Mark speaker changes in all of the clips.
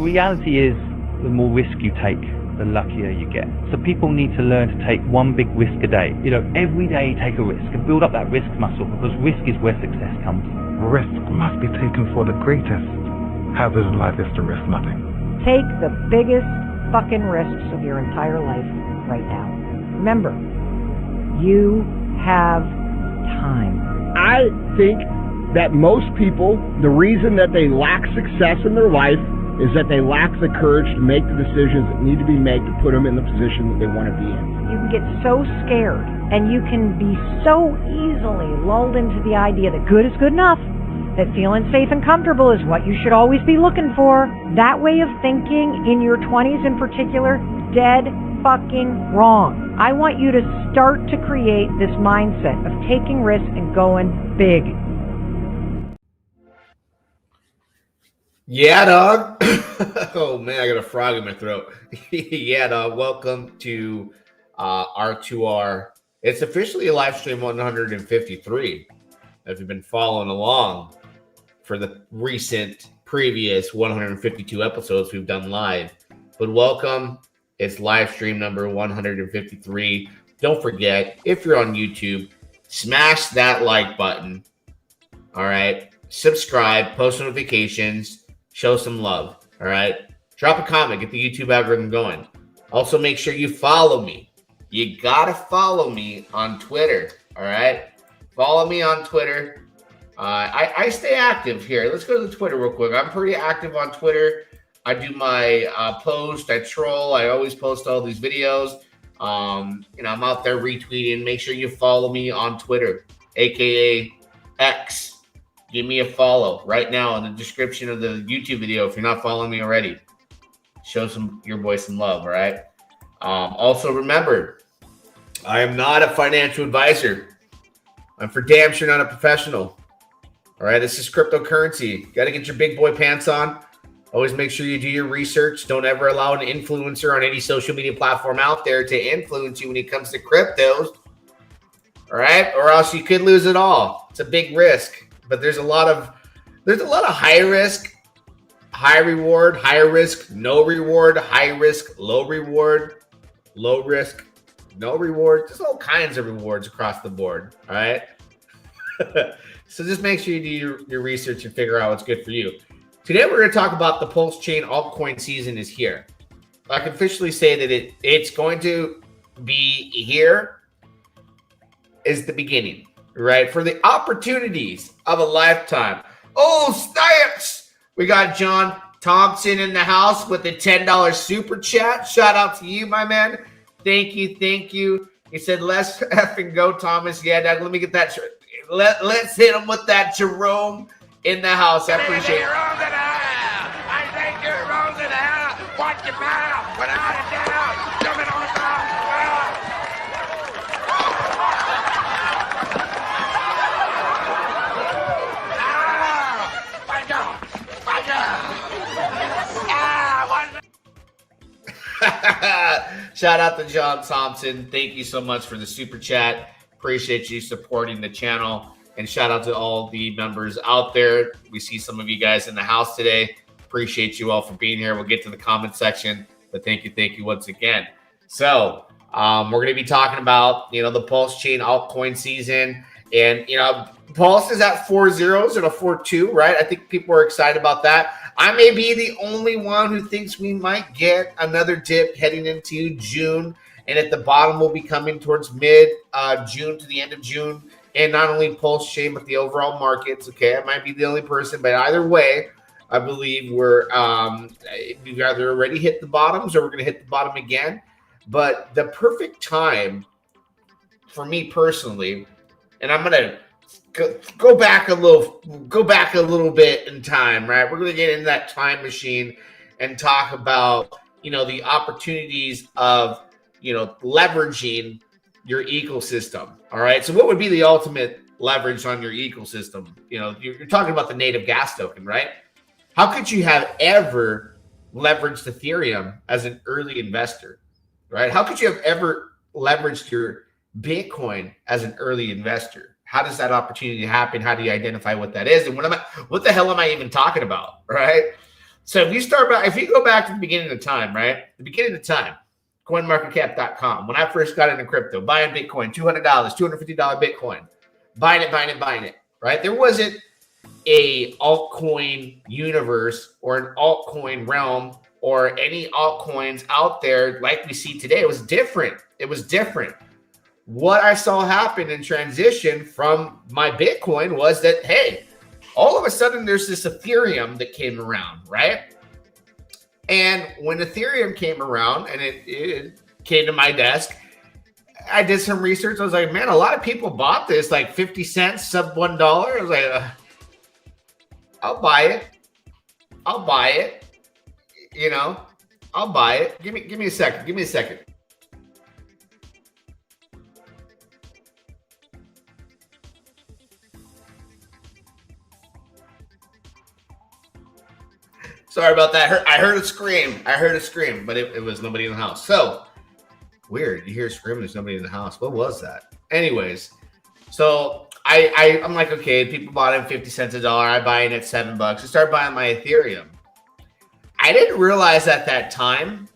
Speaker 1: The reality is, the more risk you take, the luckier you get. So people need to learn to take one big risk a day. Every day take a risk and build up that risk muscle, because risk is where success comes.
Speaker 2: Risk must be taken for the greatest. Hazard in life is to risk nothing.
Speaker 3: Take the biggest fucking risks of your entire life right now. Remember, you have time.
Speaker 4: I think that most people, the reason that they lack success in their life is that they lack the courage to make the decisions that need to be made to put them in the position that they want to be in.
Speaker 3: You can get so scared, and you can be so easily lulled into the idea that good is good enough, that feeling safe and comfortable is what you should always be looking for. That way of thinking in your 20s in particular, dead fucking wrong. I want you to start to create this mindset of taking risks and going big.
Speaker 5: Yeah, dog. Oh, man, I got a frog in my throat. Yeah, dog. Welcome to R2R. It's officially a live stream 153. If you've been following along for the previous 152 episodes we've done live. But welcome. It's live stream number 153. Don't forget, if you're on YouTube, smash that like button. All right. Subscribe, post notifications. Show some love, all right? Drop a comment, get the YouTube algorithm going. Also, make sure you follow me. You got to follow me on Twitter, all right? Follow me on Twitter. I stay active here. Let's go to the Twitter real quick. I'm pretty active on Twitter. I do my post. I troll. I always post all these videos. I'm out there retweeting. Make sure you follow me on Twitter, a.k.a. X. Give me a follow right now in the description of the YouTube video if you're not following me already. Show your boy some love, all right? Also, remember, I am not a financial advisor. I'm for damn sure not a professional. All right, this is cryptocurrency. Got to get your big boy pants on. Always make sure you do your research. Don't ever allow an influencer on any social media platform out there to influence you when it comes to cryptos. All right, or else you could lose it all. It's a big risk. But there's a lot of high risk, high reward, high risk, no reward, high risk, low reward, low risk, no reward. There's all kinds of rewards across the board. All right. So just make sure you do your research and figure out what's good for you. Today we're going to talk about the Pulsechain Altcoin season is here. I can officially say that it's going to be here. Is the beginning. Right, for the opportunities of a lifetime. Oh, snipes! We got John Thompson in the house with a $10 super chat. Shout out to you, my man. Thank you. He said, "Let's effing go, Thomas." Yeah, Doug, let me get that. Let's hit him with that Jerome in the house. I appreciate it.
Speaker 6: I think you're wrong in the house. Watch your mouth. Without a doubt. Jumping on the ground.
Speaker 5: Shout out to John Thompson. Thank you so much for the super chat. Appreciate you supporting the channel. And shout out to all the members out there. We see some of you guys in the house today. Appreciate you all for being here. We'll get to the comment section. But thank you once again. So we're going to be talking about, the Pulsechain altcoin season. And, Pulse is at 4.0 and a 4.2, right? I think people are excited about that. I may be the only one who thinks we might get another dip heading into June. And at the bottom, we'll be coming towards mid-June to the end of June. And not only Pulsechain, but the overall markets. Okay, I might be the only person. But either way, I believe we've either already hit the bottoms or we're going to hit the bottom again. But the perfect time for me personally, and I'm going to go back a little bit in time, right? We're going to get in that time machine and talk about, the opportunities of, leveraging your ecosystem. All right. So what would be the ultimate leverage on your ecosystem? You're talking about the native gas token, right? How could you have ever leveraged Ethereum as an early investor, right? How could you have ever leveraged your Bitcoin as an early investor? How does that opportunity happen? How do you identify what that is? And what the hell am I even talking about, right? So if you go back to the beginning of time, right? The beginning of time, coinmarketcap.com. When I first got into crypto, buying Bitcoin, $200, $250 Bitcoin, buying it, right? There wasn't a altcoin universe or an altcoin realm or any altcoins out there like we see today. It was different. What I saw happen in transition from my Bitcoin was that, hey, all of a sudden there's this Ethereum that came around, right? And when Ethereum came around and it came to my desk, I did some research. I was like, man, a lot of people bought this like 50 cents, sub $1. I was like, I'll buy it. You know, I'll buy it. Give me a second. Sorry about that. I heard a scream, but it was nobody in the house. So weird. You hear a scream, there's nobody in the house. What was that? Anyways, so I'm like, okay, people bought it 50 cents a dollar. I buy it at $7. I start buying my Ethereum. I didn't realize at that time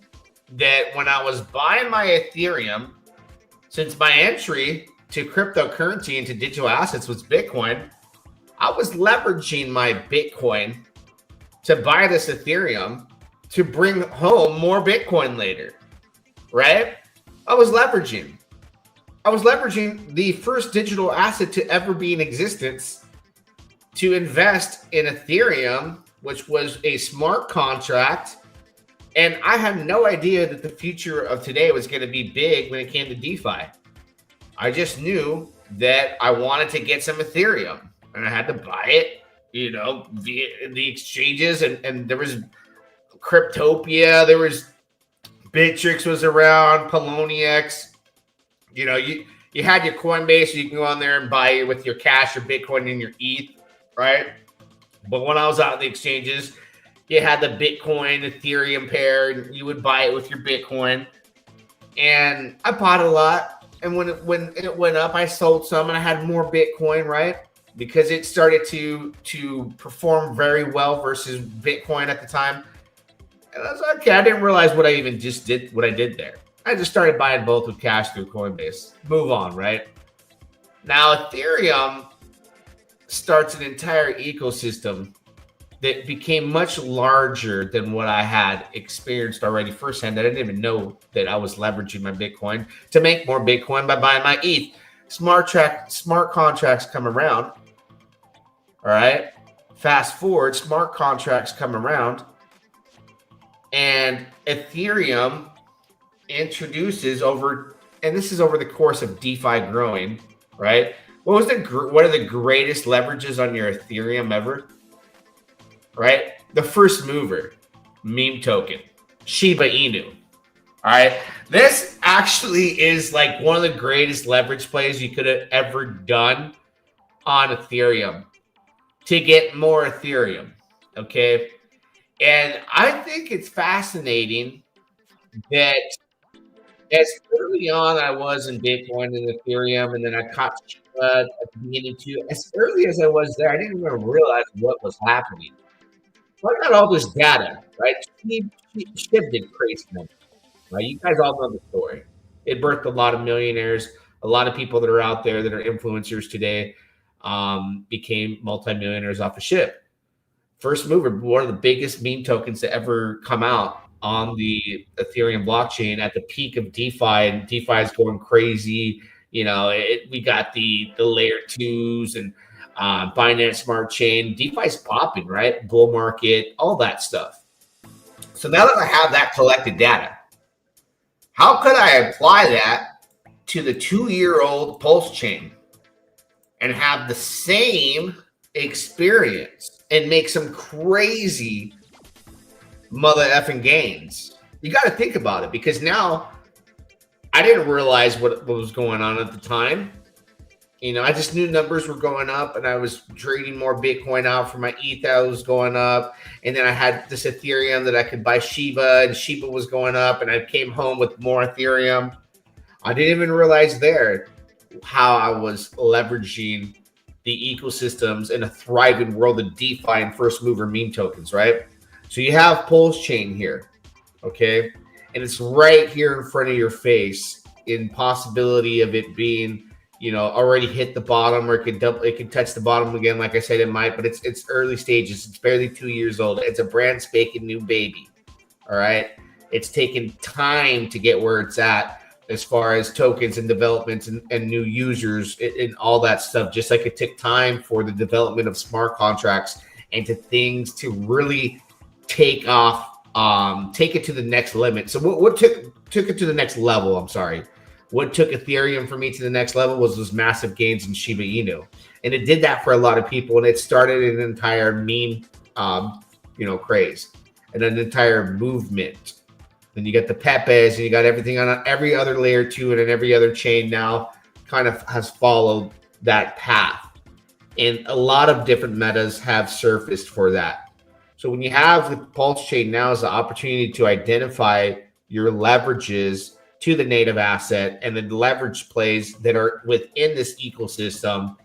Speaker 5: that when I was buying my Ethereum, since my entry to cryptocurrency and to digital assets was Bitcoin, I was leveraging my Bitcoin to buy this Ethereum to bring home more Bitcoin later, right? I was leveraging the first digital asset to ever be in existence to invest in Ethereum, which was a smart contract. And I had no idea that the future of today was going to be big when it came to DeFi. I just knew that I wanted to get some Ethereum and I had to buy it, you know, via the exchanges. And there was Cryptopia, there was Bittrex was around, Poloniex. You know, you had your Coinbase, so you can go on there and buy it with your cash or Bitcoin and your ETH, right? But when I was out in the exchanges, you had the Bitcoin Ethereum pair, and you would buy it with your Bitcoin. And I bought a lot. And when it went up, I sold some, and I had more Bitcoin, right? Because it started to perform very well versus Bitcoin at the time. And I was like, okay, I didn't realize what I did there. I just started buying both with cash through Coinbase. Move on, right? Now, Ethereum starts an entire ecosystem that became much larger than what I had experienced already firsthand. I didn't even know that I was leveraging my Bitcoin to make more Bitcoin by buying my ETH. Smart contracts come around. All right. Fast forward, smart contracts come around, and Ethereum introduces and this is over the course of DeFi growing, right? What are the greatest leverages on your Ethereum ever? Right? The first mover, meme token, Shiba Inu. All right. This actually is like one of the greatest leverage plays you could have ever done on Ethereum to get more Ethereum. Okay. And I think it's fascinating that as early on I was in Bitcoin and Ethereum, and then I caught Shiba at the beginning too. As early as I was there, I didn't even realize what was happening. So I got all this data, right? Shiba did crazy numbers, right? You guys all know the story. It birthed a lot of millionaires. A lot of people that are out there that are influencers today became multimillionaires off of Shiba. First mover, one of the biggest meme tokens to ever come out on the Ethereum blockchain at the peak of DeFi, and DeFi is going crazy. You know, we got the layer 2s and Binance Smart Chain. DeFi's popping, right? Bull market, all that stuff. So now that I have that collected data, how could I apply that to the 2-year-old Pulsechain and have the same experience and make some crazy mother effing gains? You got to think about it, because now I didn't realize what was going on at the time. You know, I just knew numbers were going up, and I was trading more Bitcoin out for my ETH that was going up. And then I had this Ethereum that I could buy Shiba, and Shiba was going up, and I came home with more Ethereum. I didn't even realize there how I was leveraging the ecosystems in a thriving world of DeFi and first mover meme tokens, right? So you have Pulsechain here, okay? And it's right here in front of your face in possibility of it being, already hit the bottom, or it could touch the bottom again. Like I said, it might, but it's early stages. It's barely 2 years old. It's a brand spanking new baby, all right? It's taken time to get where it's at as far as tokens and developments and new users and all that stuff, just like it took time for the development of smart contracts and to things to really take off, take it to the next limit. So what took it to the next level? I'm sorry. What took Ethereum for me to the next level was those massive gains in Shiba Inu. And it did that for a lot of people. And it started an entire meme, craze and an entire movement. Then you got the Pepes and you got everything on every other layer to it, and every other chain now kind of has followed that path. And a lot of different metas have surfaced for that. So when you have the Pulsechain now is the opportunity to identify your leverages to the native asset and the leverage plays that are within this ecosystem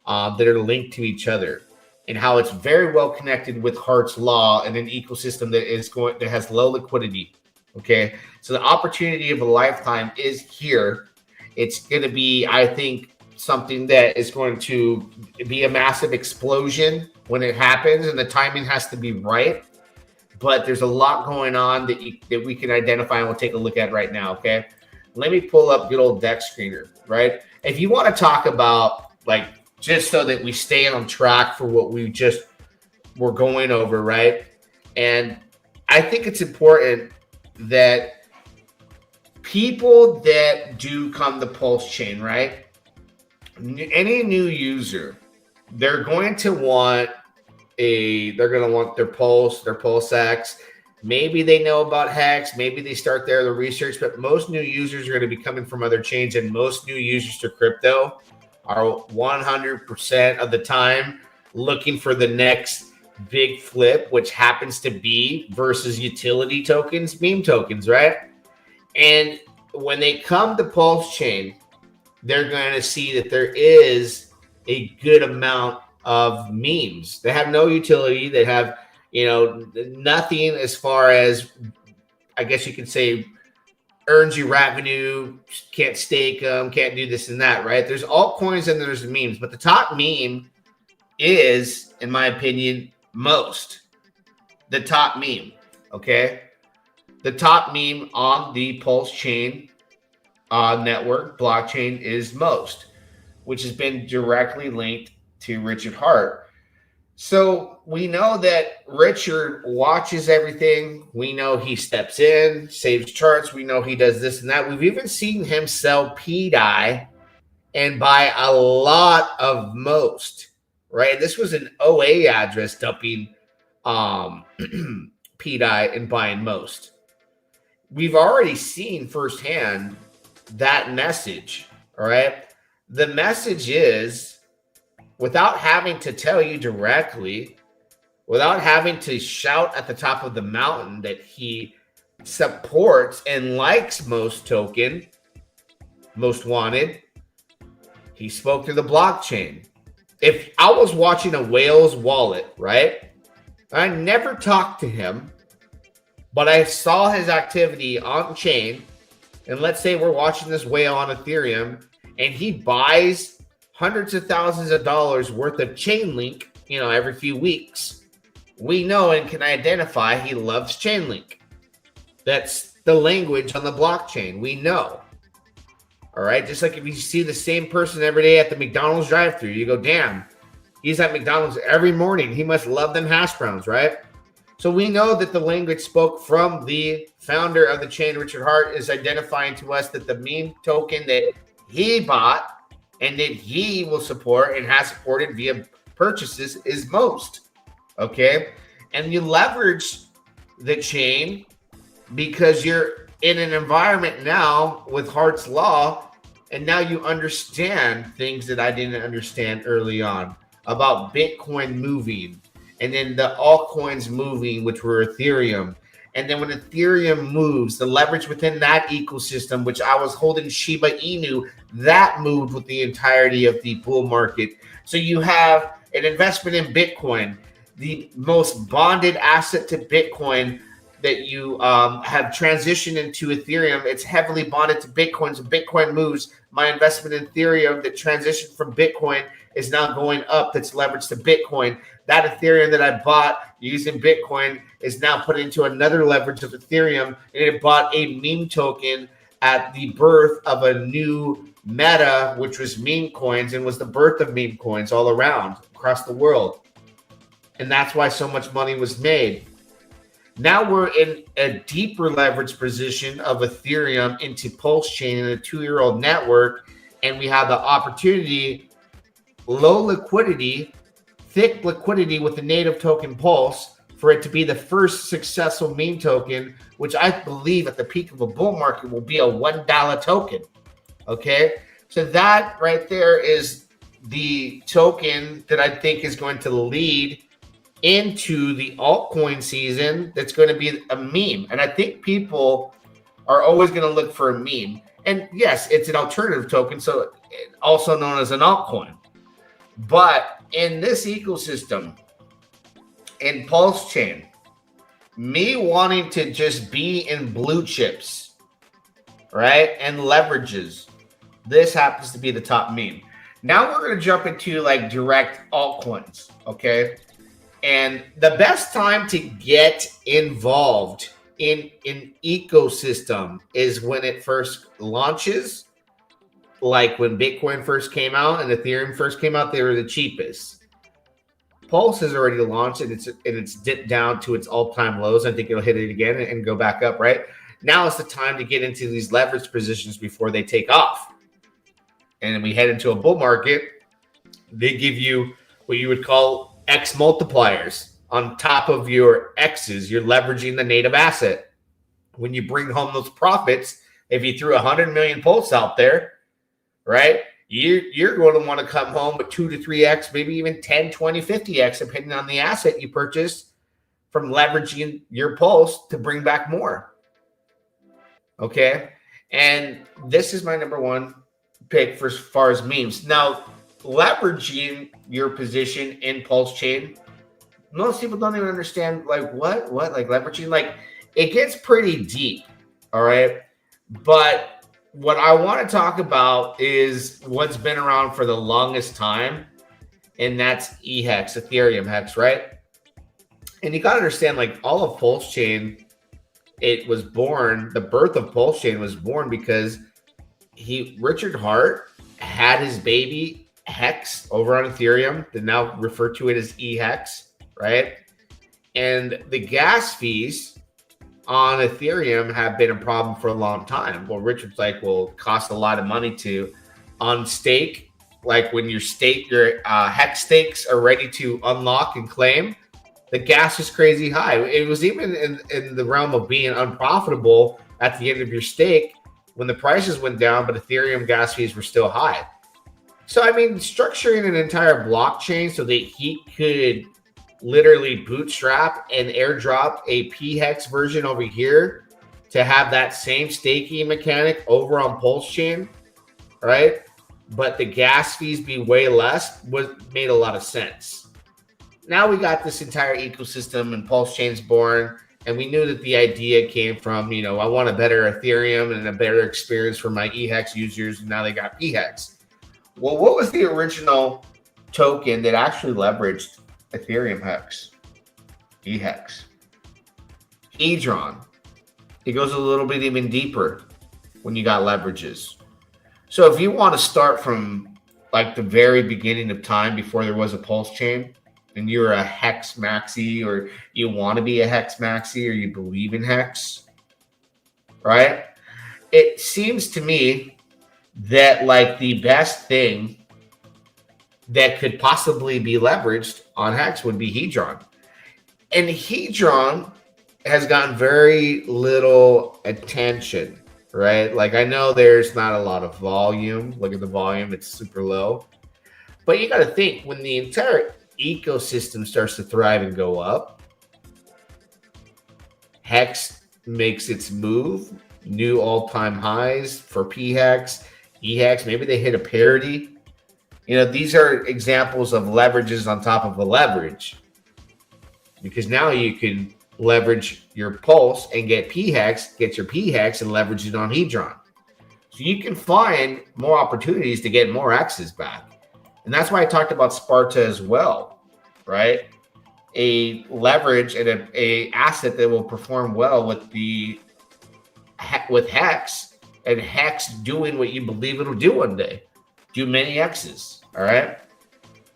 Speaker 5: that are linked to each other, and how it's very well connected with Hart's Law and an ecosystem that has low liquidity. Okay, so the opportunity of a lifetime is here. It's going to be, I think, something that is going to be a massive explosion when it happens, and the timing has to be right. But there's a lot going on that we can identify, and we'll take a look at right now. Okay, let me pull up good old deck screener. Right, if you want to talk about, like, just so that we stay on track for what we just were going over, right? And I think it's important that people that do come to Pulsechain, right? Any new user, they're going to want their Pulsex. Maybe they know about Hex. Maybe they start there, the research, but most new users are going to be coming from other chains, and most new users to crypto are 100% of the time looking for the next big flip, which happens to be versus utility tokens, meme tokens, right? And when they come to Pulsechain, they're going to see that there is a good amount of memes. They have no utility. They have, nothing as far as, I guess you could say, earns you revenue, can't stake them, can't do this and that, right? There's altcoins and there's memes, but the top meme is, in my opinion, the top meme, okay? The top meme on the Pulsechain network blockchain is most, which has been directly linked to Richard Hart. So we know that Richard watches everything. We know he steps in, saves charts. We know he does this and that. We've even seen him sell PDI and buy a lot of most, right? This was an OA address dumping PDI and buying most. We've already seen firsthand that message, all right? The message is, without having to tell you directly, without having to shout at the top of the mountain that he supports and likes most token, most wanted, he spoke to the blockchain. If I was watching a whale's wallet, right? I never talked to him, but I saw his activity on chain. And let's say we're watching this whale on Ethereum and he buys hundreds of thousands of dollars worth of Chainlink, every few weeks. We know and can identify he loves Chainlink. That's the language on the blockchain. We know. All right. Just like if you see the same person every day at the McDonald's drive-thru, you go, damn, he's at McDonald's every morning. He must love them hash browns, right? So we know that the language spoke from the founder of the chain, Richard Hart, is identifying to us that the meme token that he bought and that he will support and has supported via purchases is most. Okay. And you leverage the chain because you're in an environment now with Hart's Law, and now you understand things that I didn't understand early on about Bitcoin moving, and then the altcoins moving, which were Ethereum. And then when Ethereum moves, the leverage within that ecosystem, which I was holding Shiba Inu, that moved with the entirety of the bull market. So you have an investment in Bitcoin. the most bonded asset to Bitcoin that you have transitioned into Ethereum. It's heavily bonded to Bitcoin. So Bitcoin moves. My investment in Ethereum that transitioned from Bitcoin is now going up. That's leveraged to Bitcoin. That Ethereum that I bought using Bitcoin is now put into another leverage of Ethereum, and it bought a meme token at the birth of a new meta, which was meme coins, and was the birth of meme coins all around across the world. And that's why so much money was made. Now we're in a deeper leverage position of Ethereum into Pulsechain in a 2-year-old network, and we have the opportunity, low liquidity, thick liquidity with the native token Pulse, for it to be the first successful meme token, which I believe at the peak of a bull market will be a $1 token. Okay, so that right there is the token that I think is going to lead into the altcoin season. That's going to be a meme. And I think people are always going to look for a meme. And yes, it's an alternative token, so also known as an altcoin. But in this ecosystem, in Pulsechain, me wanting to just be in blue chips, right, and leverages, this happens to be the top meme. Now we're going to jump into like direct altcoins, okay? And the best time to get involved in an ecosystem is when it first launches. Like when Bitcoin first came out and Ethereum first came out, they were the cheapest. Pulse has already launched and it's dipped down to its all-time lows. I think it'll hit it again and go back up, right? Now is the time to get into these leverage positions before they take off. And we head into a bull market. They give you what you would call X multipliers on top of your X's. You're leveraging the native asset. When you bring home those profits, if you threw 100 million Pulse out there, right, you're going to want to come home with 2 to 3X, maybe even 10, 20, 50X, depending on the asset you purchased from leveraging your Pulse to bring back more. Okay, and this is my number one pick for as far as memes. Now, leveraging your position in Pulsechain, most people don't even understand like what like leveraging, like it gets pretty deep, all right? But what I want to talk about is what's been around for the longest time, and that's EHEX, Ethereum Hex, right? And you got to understand, like, all of Pulsechain, it was born, the birth of Pulsechain was born because Richard Hart had his baby Hex over on Ethereum. They now refer to it as EHEX, right? And the gas fees on Ethereum have been a problem for a long time. Well, Richard's like, well, it costs a lot of money to unstake. Like when your Hex stakes are ready to unlock and claim, the gas is crazy high. It was even in the realm of being unprofitable at the end of your stake when the prices went down, but Ethereum gas fees were still high. So, I mean, structuring an entire blockchain so that he could literally bootstrap and airdrop a PHEX version over here to have that same staking mechanic over on Pulsechain, right? But the gas fees be way less made a lot of sense. Now we got this entire ecosystem and Pulsechain's born, and we knew that the idea came from, I want a better Ethereum and a better experience for my EHEX users, and now they got PHEX. Well, what was the original token that actually leveraged Ethereum Hex? EHEX. Hedron. It goes a little bit even deeper when you got leverages. So if you want to start from like the very beginning of time before there was a Pulsechain, and you're a Hex maxi, or you want to be a Hex maxi, or you believe in Hex, right? It seems to me that like the best thing that could possibly be leveraged on Hex would be Hedron. And Hedron has gotten very little attention, right? Like I know there's not a lot of volume. Look at the volume, it's super low. But you got to think, when the entire ecosystem starts to thrive and go up, Hex makes its move, new all-time highs for PHEX, EHEX, maybe they hit a parity. These are examples of leverages on top of a leverage. because now you can leverage your Pulse and get p-hex, get your p-hex and leverage it on Hedron. So you can find more opportunities to get more X's back. And that's why I talked about Sparta as well, right? A leverage and a asset that will perform well with Hex, and Hex doing what you believe it'll do one day. Do many X's, all right?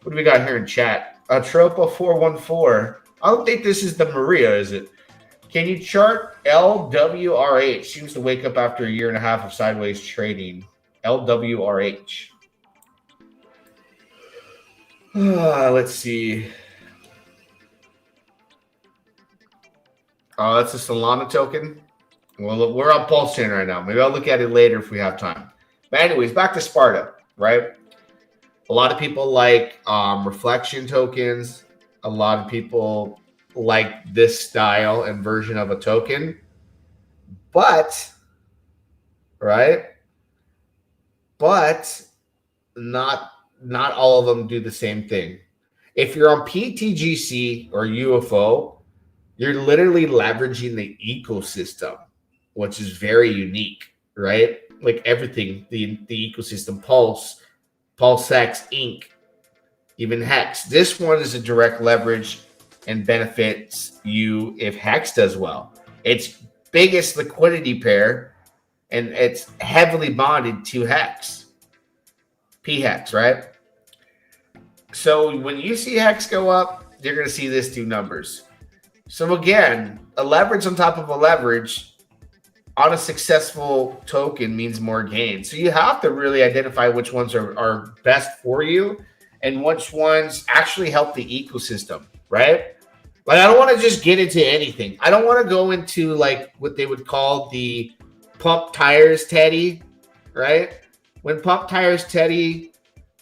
Speaker 5: What do we got here in chat? Tropa 414. I don't think this is the Maria, is it? Can you chart LWRH? Seems to wake up after a year and a half of sideways trading. LWRH. Let's see. Oh, that's a Solana token. Well, we're on Pulsechain right now. Maybe I'll look at it later if we have time. But anyways, back to Sparta, right? A lot of people like reflection tokens. A lot of people like this style and version of a token. But, right? But not all of them do the same thing. If you're on PTGC or UFO, you're literally leveraging the ecosystem, which is very unique, right? Like everything, the ecosystem, Pulsex, Inc., even Hex. This one is a direct leverage and benefits you if Hex does well. It's biggest liquidity pair, and it's heavily bonded to Hex. P-Hex, right? So when you see Hex go up, you're going to see this do numbers. So again, a leverage on top of a leverage on a successful token means more gain. So you have to really identify which ones are best for you and which ones actually help the ecosystem, right? Like, I don't want to just get into anything. I don't want to go into like what they would call the pump tires Teddy, right? When pump tires Teddy,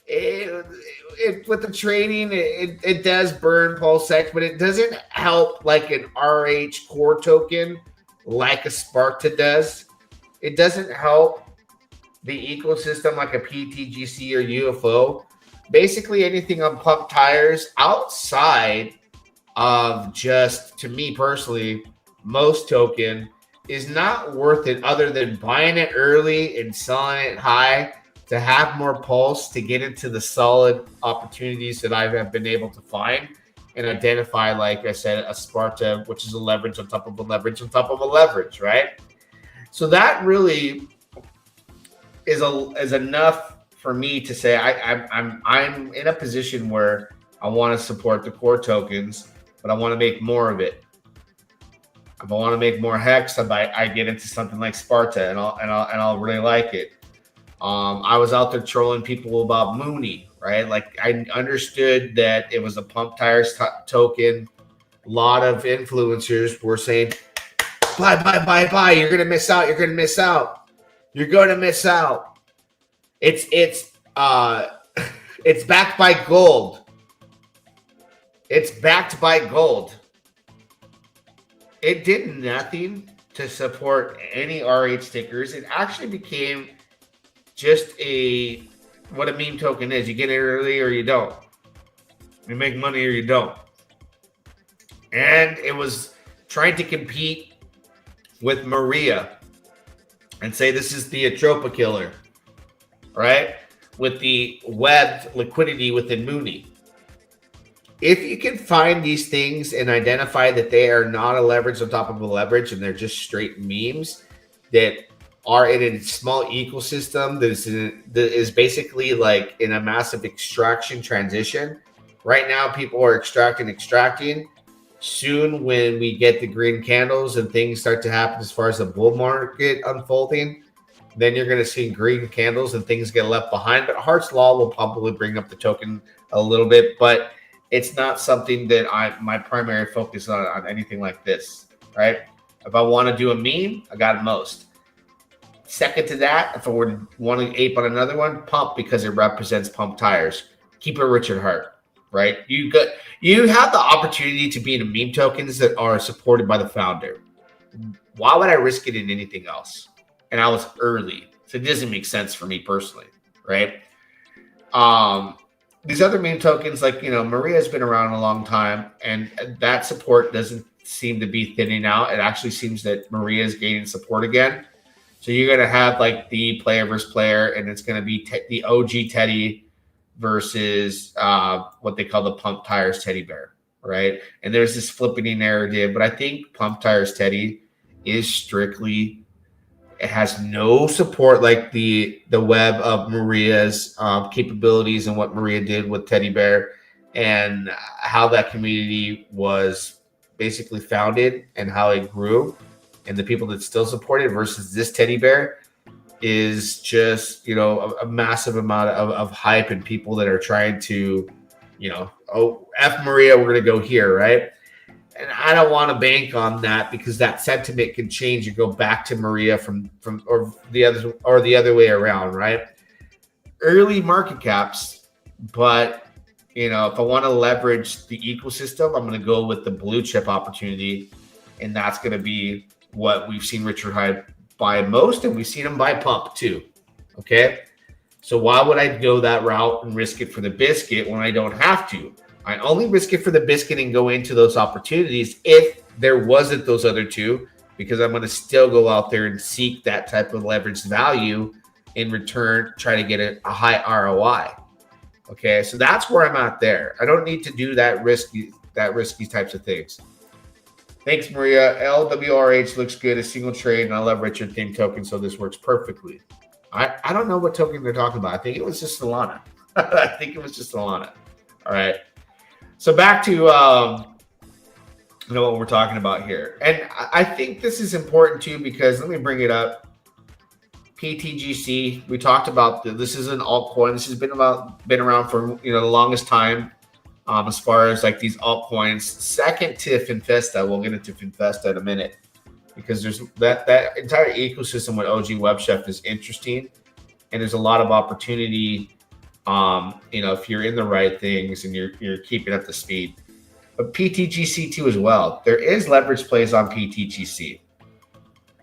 Speaker 5: with the trading, it does burn Pulsex, but it doesn't help like an RH core token like a Sparta does. It doesn't help the ecosystem like a PTGC or UFO. Basically anything on pump tires outside of just, to me personally, most token is not worth it other than buying it early and selling it high to have more pulse to get into the solid opportunities that I have been able to find and identify, like I said, a Sparta, which is a leverage on top of a leverage on top of a leverage, right? So that really is enough for me to say I'm in a position where I want to support the core tokens, but I want to make more of it. If I want to make more Hex, I get into something like Sparta, and I'll really like it. I was out there trolling people about Mooney, right? Like, I understood that it was a pump tires token. A lot of influencers were saying, buy. You're going to miss out. You're going to miss out. You're going to miss out. It's backed by gold. It's backed by gold. It did nothing to support any RH stickers. It actually became just what a meme token is. You get it early or you don't. You make money or you don't. And it was trying to compete with Maria and say this is the Atropa killer, right? With the webbed liquidity within Mooney. If you can find these things and identify that they are not a leverage on top of a leverage and they're just straight memes that are in a small ecosystem that is basically like in a massive extraction transition. Right now, people are extracting. Soon, when we get the green candles and things start to happen as far as the bull market unfolding, then you're going to see green candles and things get left behind. But Hart's Law will probably bring up the token a little bit, but it's not something that my primary focus on anything like this, right? If I want to do a meme, I got most. Second to that, if I were to want to ape on another one, pump, because it represents pump tires. Keep it Richard Hart, right? You have the opportunity to be in meme tokens that are supported by the founder. Why would I risk it in anything else? And I was early, so it doesn't make sense for me personally, right? these other meme tokens, like, Maria's been around a long time, and that support doesn't seem to be thinning out. It actually seems that Maria is gaining support again. So you're going to have like the player versus player, and it's going to be the OG Teddy versus what they call the Pump Tires Teddy Bear, right? And there's this flipping narrative, but I think Pump Tires Teddy is strictly, it has no support like the web of Maria's capabilities and what Maria did with Teddy Bear and how that community was basically founded and how it grew and the people that still support it versus this Teddy Bear is just, a massive amount of hype and people that are trying to, oh, F Maria, we're going to go here, right? And I don't want to bank on that because that sentiment can change and go back to Maria from or the other way around, right? Early market caps, but if I want to leverage the ecosystem, I'm going to go with the blue chip opportunity, and that's going to be what we've seen Richard Hyde buy most, and we've seen him buy Pump too. Okay, so why would I go that route and risk it for the biscuit when I don't have to? I only risk it for the biscuit and go into those opportunities if there wasn't those other two, because I'm going to still go out there and seek that type of leveraged value in return, try to get a high ROI. Okay, so that's where I'm at there. I don't need to do that risky types of things. Thanks, Maria. LWRH looks good, a single trade, and I love Richard theme token, so this works perfectly. I don't know what token they're talking about. I think it was just Solana. All right. So back to what we're talking about here. And I think this is important too, because let me bring it up. PTGC, we talked about this is an altcoin. This has been around for the longest time as far as like these altcoins. Second to Finfesta. We'll get into Finfesta in a minute because there's that entire ecosystem with OG Web Chef is interesting, and there's a lot of opportunity. If you're in the right things and you're keeping up the speed, but PTGC too as well. There is leverage plays on PTGC,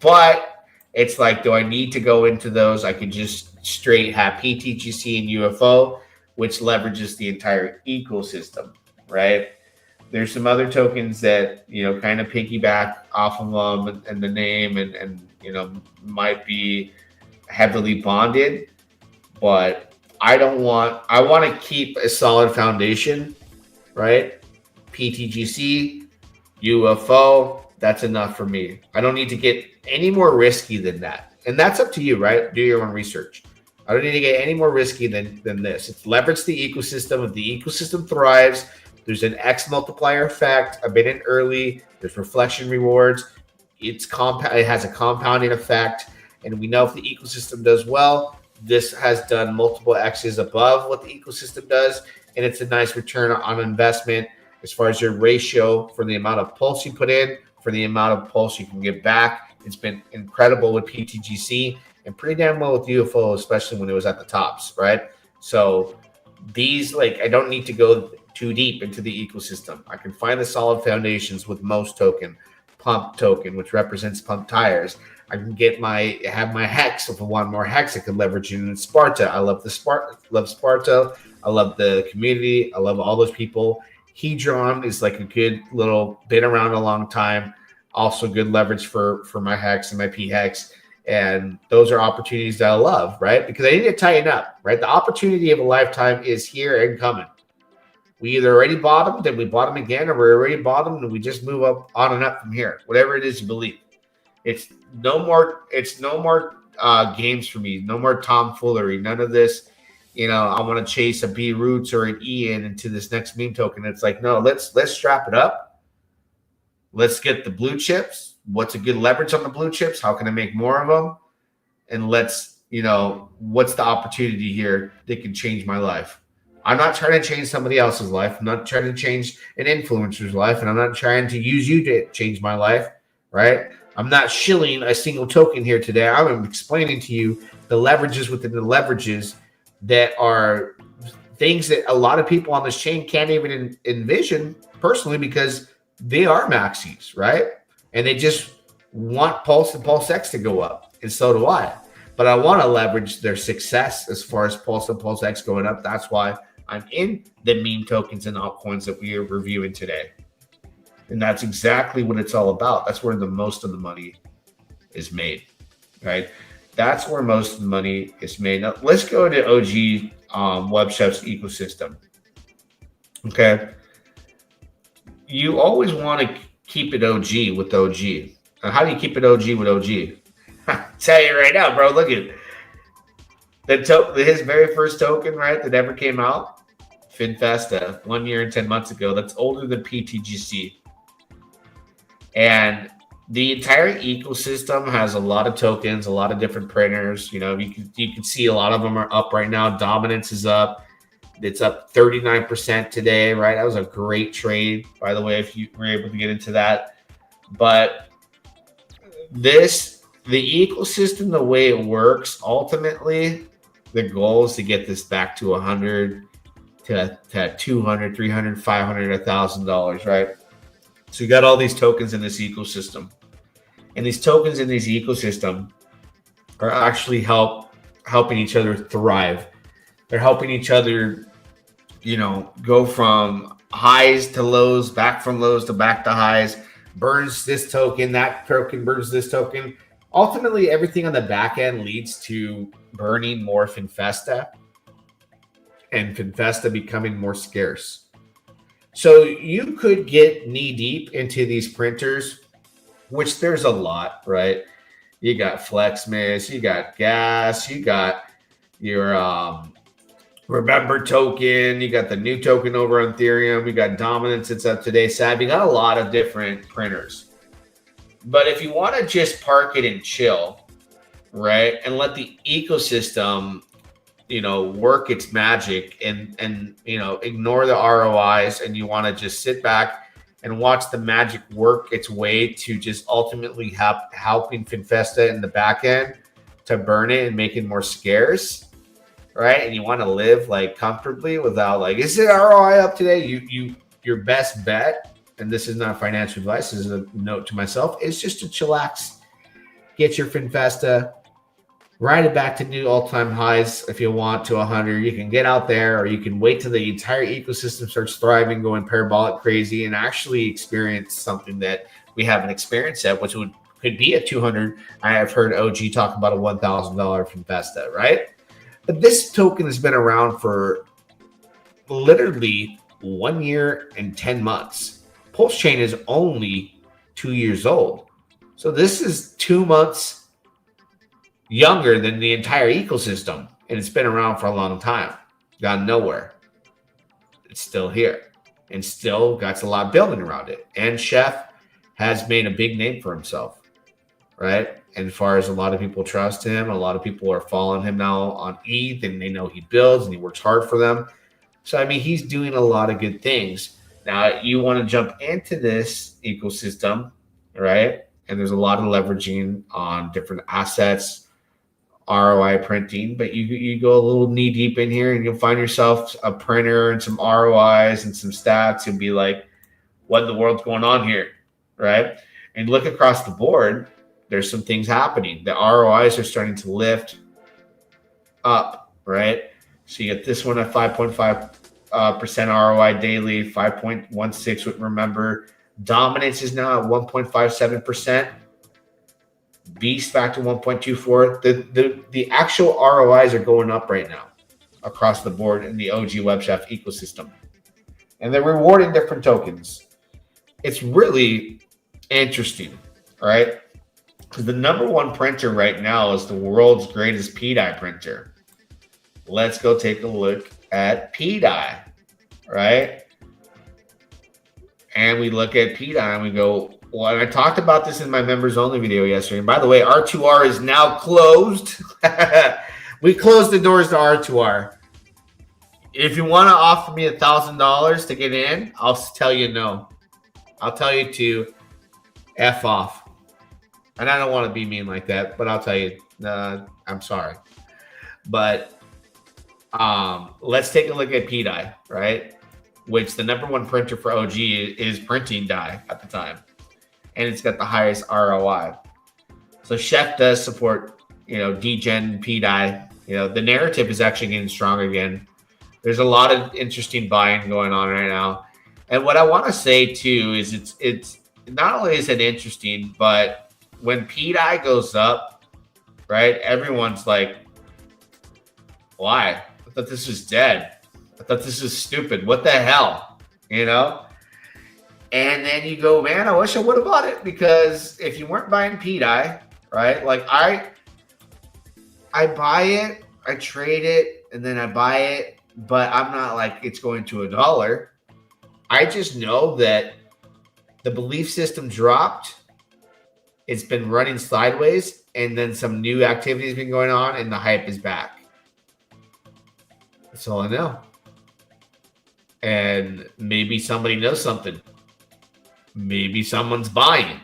Speaker 5: but it's like, do I need to go into those? I can just straight have PTGC and UFO, which leverages the entire ecosystem, right? There's some other tokens that, kind of piggyback off of them and the name and might be heavily bonded, but I want to keep a solid foundation, right? PTGC, UFO, that's enough for me. I don't need to get any more risky than that. And that's up to you, right? Do your own research. I don't need to get any more risky than this. It's leverage the ecosystem. If the ecosystem thrives, there's an X multiplier effect. I've been in early. There's reflection rewards. It has a compounding effect. And we know if the ecosystem does well, this has done multiple X's above what the ecosystem does, and it's a nice return on investment as far as your ratio for the amount of pulse you put in, for the amount of pulse you can get back. It's been incredible with PTGC and pretty damn well with UFO, especially when it was at the tops, right? So these, I don't need to go too deep into the ecosystem. I can find the solid foundations with most token, Pump token, which represents Pump Tires. I can have my hex. If I want more hex, I can leverage it in Sparta. I love love Sparta. I love the community. I love all those people. Hedron is like a good little, been around a long time. Also good leverage for my hex and my P hex. And those are opportunities that I love, right? Because I need to tighten up, right? The opportunity of a lifetime is here and coming. We either already bottomed and we bottom again, or we're already bottomed and we just move up on and up from here. Whatever it is you believe. It's no more games for me. No more tomfoolery. None of this, I want to chase a B Roots or an E into this next meme token. It's like, no, let's strap it up. Let's get the blue chips. What's a good leverage on the blue chips? How can I make more of them? And let's, what's the opportunity here that can change my life? I'm not trying to change somebody else's life. I'm not trying to change an influencer's life. And I'm not trying to use you to change my life, right? I'm not shilling a single token here today. I'm explaining to you the leverages within the leverages that are things that a lot of people on this chain can't even envision personally, because they are maxis, right? And they just want Pulse and Pulse X to go up. And so do I. But I want to leverage their success as far as Pulse and Pulse X going up. That's why I'm in the meme tokens and altcoins that we are reviewing today. And that's exactly what it's all about. That's where the most of the money is made, right? That's where most of the money is made. Now, let's go to OG Web Chef's ecosystem. Okay. You always want to keep it OG with OG. Now, how do you keep it OG with OG? I'll tell you right now, bro. Look at his very first token, right, that ever came out. FinFesta, 1 year and 10 months ago. That's older than PTGC. And the entire ecosystem has a lot of tokens, a lot of different printers. You know, you can see a lot of them are up right now. Dominance is up. It's up 39% today, right? That was a great trade, by the way, if you were able to get into that. But the ecosystem, the way it works, ultimately, the goal is to get this back to 100 to 200, 300, 500, $1,000, right? So you got all these tokens in this ecosystem. And these tokens in this ecosystem are actually helping each other thrive. They're helping each other, you know, go from highs to lows, back from lows to back to highs, burns this token, that token burns this token. Ultimately, everything on the back end leads to burning more FinFesta and FinFesta becoming more scarce. So you could get knee deep into these printers, which there's a lot, right? You got Flexmas, you got Gas, you got your Remember token, you got the new token over on Ethereum, you got Dominance, it's up today. Sab, you got a lot of different printers. But if you want to just park it and chill, right, and let the ecosystem, you know, work its magic and you know, ignore the ROIs, and you want to just sit back and watch the magic work its way to just ultimately helping FinFesta in the back end to burn it and make it more scarce, right? And you want to live like comfortably without like, is it ROI up today? Your best bet, and this is not financial advice, this is a note to myself, is just to chillax, get your FinFesta, ride it back to new all-time highs if you want to 100. You can get out there, or you can wait till the entire ecosystem starts thriving, going parabolic crazy, and actually experience something that we haven't experienced yet, which could be a 200. I have heard OG talk about a $1,000 FinFesta, right? But this token has been around for literally 1 year and 10 months. Pulsechain is only 2 years old. So this is 2 months younger than the entire ecosystem. And it's been around for a long time. Gone nowhere. It's still here. And still got a lot building around it. And Chef has made a big name for himself. Right? And as far as a lot of people trust him, a lot of people are following him now on ETH, and they know he builds and he works hard for them. So, I mean, he's doing a lot of good things. Now, you want to jump into this ecosystem, right? And there's a lot of leveraging on different assets, ROI printing, but you go a little knee deep in here and you'll find yourself a printer and some ROIs and some stats and be like, what in the world's going on here, right? And look across the board, there's some things happening. The ROIs are starting to lift up, right? So you get this one at 5.5% ROI daily, 5.16 with Remember. Dominance is now at 1.57%. Beast back to 1.24. The actual ROIs are going up right now across the board in the OG Web Chef ecosystem. And they're rewarding different tokens. It's really interesting, right? Because the number one printer right now is the world's greatest PDI printer. Let's go take a look at PDI, right? And we look at PDI and we go, well, and I talked about this in my members only video yesterday. And by the way, R2R is now closed. We closed the doors to R2R. If you want to offer me $1,000 to get in, I'll tell you no. I'll tell you to F off. And I don't want to be mean like that, but I'll tell you, I'm sorry. But let's take a look at PDI, right? Which the number one printer for OG is printing die at the time. And it's got the highest ROI. So Chef does support, you know, degen PDI. You know, the narrative is actually getting strong again. There's a lot of interesting buying going on right now. And what I want to say too is it's not only is it interesting, but when PDI goes up, right? Everyone's like, why? I thought this was dead. I thought this was stupid. What the hell? You know? And then you go, man, I wish I would have bought it, because if you weren't buying PDI, right? Like I buy it, I trade it, and then I buy it, but I'm not like it's going to $1. I just know that the belief system dropped. It's been running sideways, and then some new activity has been going on, and the hype is back. That's all I know. And maybe somebody knows something. Maybe someone's buying,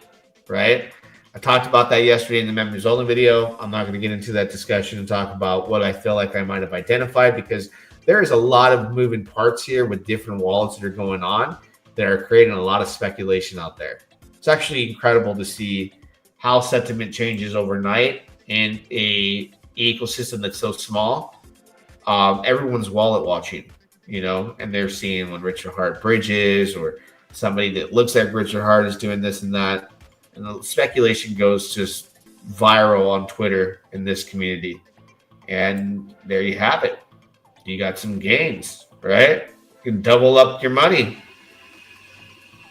Speaker 5: right? I talked about that yesterday in the members only video. I'm not going to get into that discussion and talk about what I feel like I might have identified, because there is a lot of moving parts here with different wallets that are going on that are creating a lot of speculation out there. It's actually incredible to see how sentiment changes overnight in a ecosystem that's so small. Everyone's wallet watching, you know, and they're seeing when Richard Hart bridges, or somebody that looks like Richard Hart is doing this and that. And the speculation goes just viral on Twitter in this community. And there you have it. You got some gains, right? You can double up your money.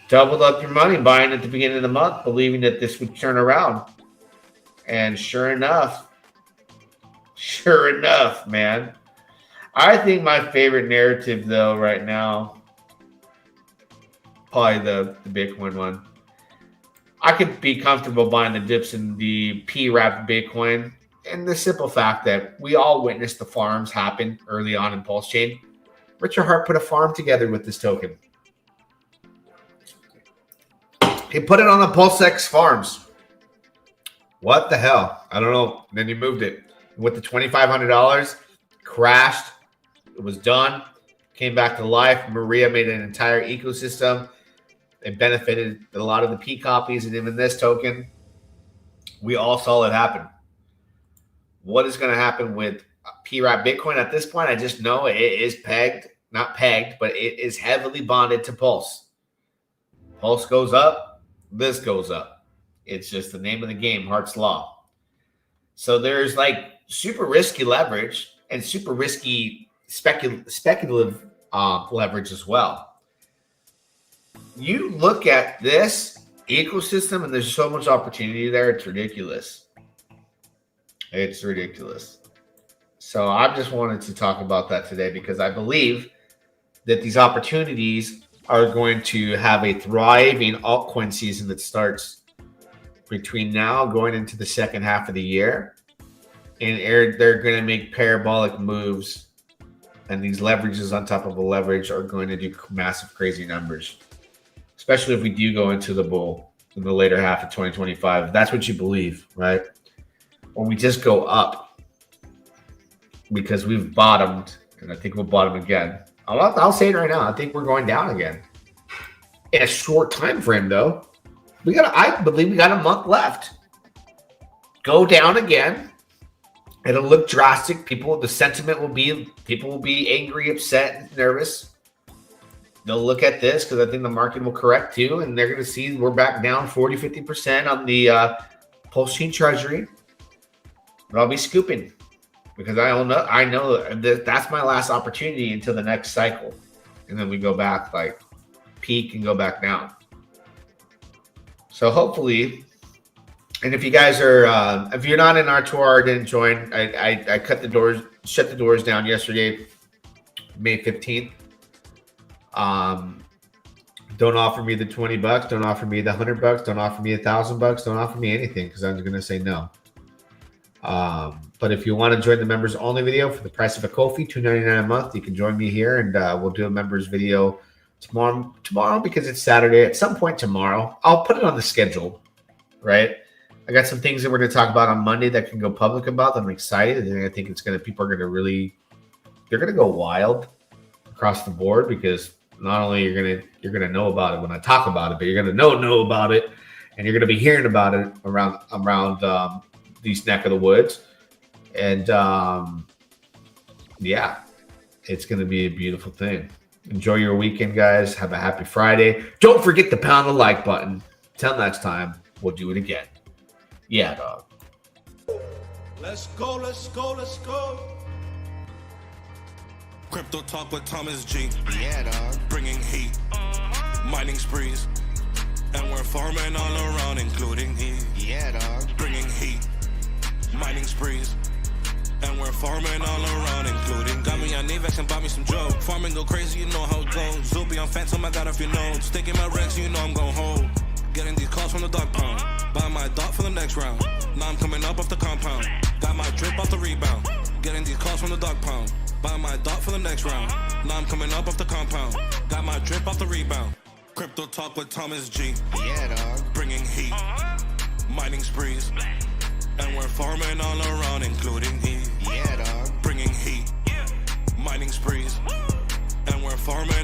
Speaker 5: Doubled up your money buying at the beginning of the month, believing that this would turn around. And sure enough, man. I think my favorite narrative, though, right now, probably the Bitcoin one. I could be comfortable buying the dips in the P-wrapped Bitcoin, and the simple fact that we all witnessed the farms happen early on in Pulsechain. Richard Hart put a farm together with this token. He put it on the PulseX farms. What the hell? I don't know. Then he moved it. With the $2,500, crashed. It was done. Came back to life. Maria made an entire ecosystem. It benefited a lot of the P copies, and even this token. We all saw it happen. What is going to happen with P-Wrap Bitcoin at this point? I just know it is pegged, not pegged, but it is heavily bonded to Pulse. Pulse goes up, this goes up. It's just the name of the game, Hart's Law. So there's like super risky leverage and super risky speculative leverage as well. You look at this ecosystem and there's so much opportunity there. It's ridiculous. It's ridiculous. So I just wanted to talk about that today, because I believe that these opportunities are going to have a thriving altcoin season that starts between now going into the second half of the year. And they're going to make parabolic moves, and these leverages on top of a leverage are going to do massive, crazy numbers, especially if we do go into the bull in the later half of 2025. That's what you believe, right? Or we just go up because we've bottomed, and I think we'll bottom again. I'll say it right now. I think we're going down again in a short time frame, though. I believe we got a month left. Go down again. It'll look drastic. People will be angry, upset, nervous. They'll look at this because I think the market will correct too, and they're going to see we're back down 40-50% on the Pulsechain Treasury. But I'll be scooping because I know that that's my last opportunity until the next cycle, and then we go back, like peak and go back down. So hopefully, and if you guys are, if you're not in R2R or didn't join, I shut the doors down yesterday, May 15th. Don't offer me the $20. Don't offer me the $100. Don't offer me $1,000. Don't offer me anything, because I'm going to say no. But if you want to join the members only video for the price of a Ko-fi, $2.99 a month, you can join me here, and we'll do a members video tomorrow because it's Saturday. At some point tomorrow, I'll put it on the schedule, right? I got some things that we're going to talk about on Monday that can go public about. I'm excited, and I think people are going to they're going to go wild across the board, because not only you're going to know about it when I talk about it, but you're going to know about it, and you're going to be hearing about it around these neck of the woods. And yeah, it's going to be a beautiful thing. Enjoy your weekend, guys. Have a happy Friday. Don't forget to pound the like button. Till next time, we'll do it again. Yeah, dog.
Speaker 7: Let's go, let's go, let's go. Crypto talk with Thomas G. Yeah, dog. Bringing heat, mining sprees, and we're farming all around, including heat. Yeah, dog. Bringing heat, mining sprees, and we're farming all around, including. Got me on Avex and bought me some Joe. Farming go crazy, you know how it goes. Zuby on Phantom, I got a few notes. Sticking my Rex, you know I'm gon' hold. Getting these calls from the dog pound. Buy my dot for the next round. Now I'm coming up off the compound. Got my drip off the rebound. Getting these calls from the dog pound. Buy my dot for the next round. Now I'm coming up off the compound. Got my drip off the rebound. Crypto talk with Thomas G. Yeah, dog. Bringing heat, mining sprees, and we're farming all around, including heat. Yeah, dog. Bringing heat, mining sprees, and we're farming